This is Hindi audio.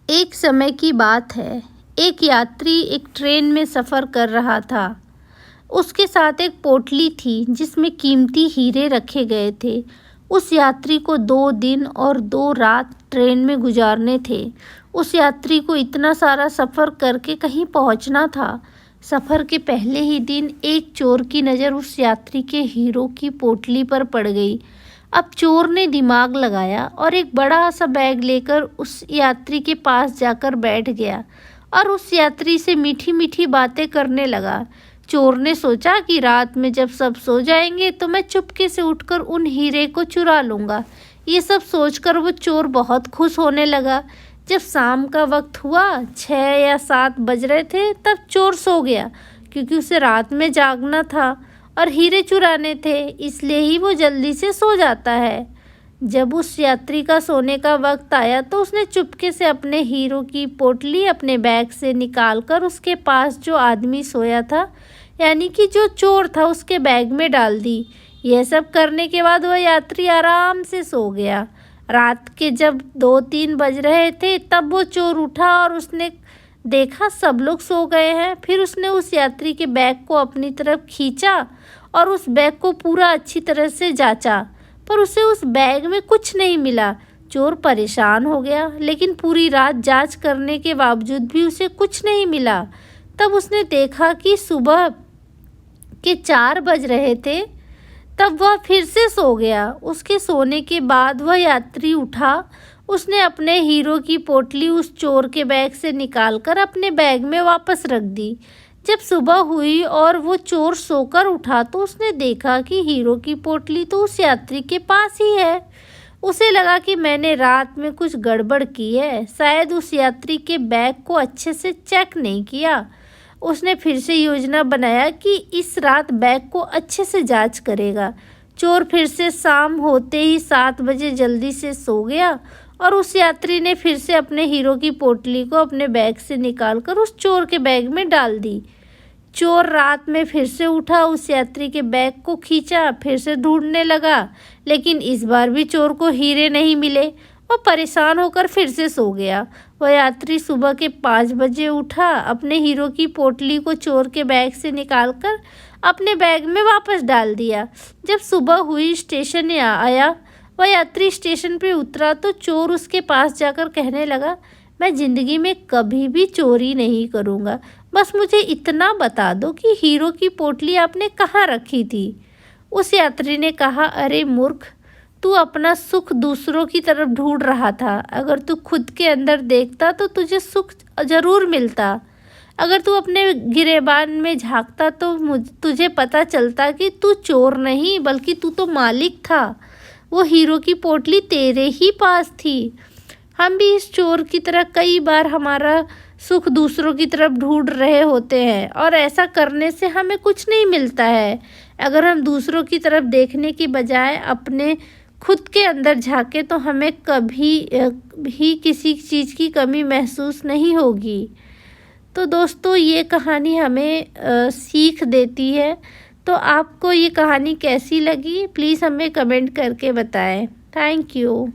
एक समय की बात है। एक यात्री एक ट्रेन में सफ़र कर रहा था। उसके साथ एक पोटली थी जिसमें कीमती हीरे रखे गए थे। उस यात्री को 2 दिन और 2 रात ट्रेन में गुजारने थे। उस यात्री को इतना सारा सफ़र करके कहीं पहुंचना था। सफ़र के पहले ही दिन एक चोर की नज़र उस यात्री के हीरो की पोटली पर पड़ गई। अब चोर ने दिमाग लगाया और एक बड़ा सा बैग लेकर उस यात्री के पास जाकर बैठ गया और उस यात्री से मीठी मीठी बातें करने लगा। चोर ने सोचा कि रात में जब सब सो जाएंगे तो मैं चुपके से उठकर उन हीरे को चुरा लूँगा। ये सब सोचकर वो चोर बहुत खुश होने लगा। जब शाम का वक्त हुआ, 6 या 7 बज रहे थे, तब चोर सो गया क्योंकि उसे रात में जागना था और हीरे चुराने थे, इसलिए ही वो जल्दी से सो जाता है। जब उस यात्री का सोने का वक्त आया तो उसने चुपके से अपने हीरो की पोटली अपने बैग से निकालकर उसके पास जो आदमी सोया था, यानी कि जो चोर था, उसके बैग में डाल दी। यह सब करने के बाद वह यात्री आराम से सो गया। रात के जब 2-3 बज रहे थे तब वो चोर उठा और उसने देखा सब लोग सो गए हैं। फिर उसने उस यात्री के बैग को अपनी तरफ खींचा और उस बैग को पूरा अच्छी तरह से जांचा, पर उसे उस बैग में कुछ नहीं मिला। चोर परेशान हो गया, लेकिन पूरी रात जांच करने के बावजूद भी उसे कुछ नहीं मिला। तब उसने देखा कि सुबह के 4 बज रहे थे। तब वह फिर से सो गया। उसके सोने के बाद वह यात्री उठा। उसने अपने हीरो की पोटली उस चोर के बैग से निकालकर अपने बैग में वापस रख दी। जब सुबह हुई और वो चोर सोकर उठा तो उसने देखा कि हीरो की पोटली तो उस यात्री के पास ही है। उसे लगा कि मैंने रात में कुछ गड़बड़ की है, शायद उस यात्री के बैग को अच्छे से चेक नहीं किया। उसने फिर से योजना बनाया कि इस रात बैग को अच्छे से जांच करेगा। चोर फिर से शाम होते ही 7 बजे जल्दी से सो गया और उस यात्री ने फिर से अपने हीरो की पोटली को अपने बैग से निकालकर उस चोर के बैग में डाल दी। चोर रात में फिर से उठा, उस यात्री के बैग को खींचा, फिर से ढूंढने लगा, लेकिन इस बार भी चोर को हीरे नहीं मिले। वह परेशान होकर फिर से सो गया। वह यात्री सुबह के 5 बजे उठा, अपने हीरो की पोटली को चोर के बैग से निकालकर अपने बैग में वापस डाल दिया। जब सुबह हुई, स्टेशन आया। वह यात्री स्टेशन पे उतरा तो चोर उसके पास जाकर कहने लगा, मैं ज़िंदगी में कभी भी चोरी नहीं करूँगा, बस मुझे इतना बता दो कि हीरो की पोटली आपने कहाँ रखी थी। उस यात्री ने कहा, अरे मूर्ख, तू अपना सुख दूसरों की तरफ ढूंढ रहा था। अगर तू खुद के अंदर देखता तो तुझे सुख ज़रूर मिलता। अगर तू अपने गिरेबान में झांकता तो तुझे पता चलता कि तू चोर नहीं बल्कि तू तो मालिक था। वो हीरो की पोटली तेरे ही पास थी। हम भी इस चोर की तरह कई बार हमारा सुख दूसरों की तरफ ढूंढ रहे होते हैं और ऐसा करने से हमें कुछ नहीं मिलता है। अगर हम दूसरों की तरफ देखने की बजाय अपने खुद के अंदर झांके तो हमें कभी भी किसी चीज़ की कमी महसूस नहीं होगी। तो दोस्तों, ये कहानी हमें सीख देती है। तो आपको ये कहानी कैसी लगी, प्लीज़ हमें कमेंट करके बताएं। Thank you.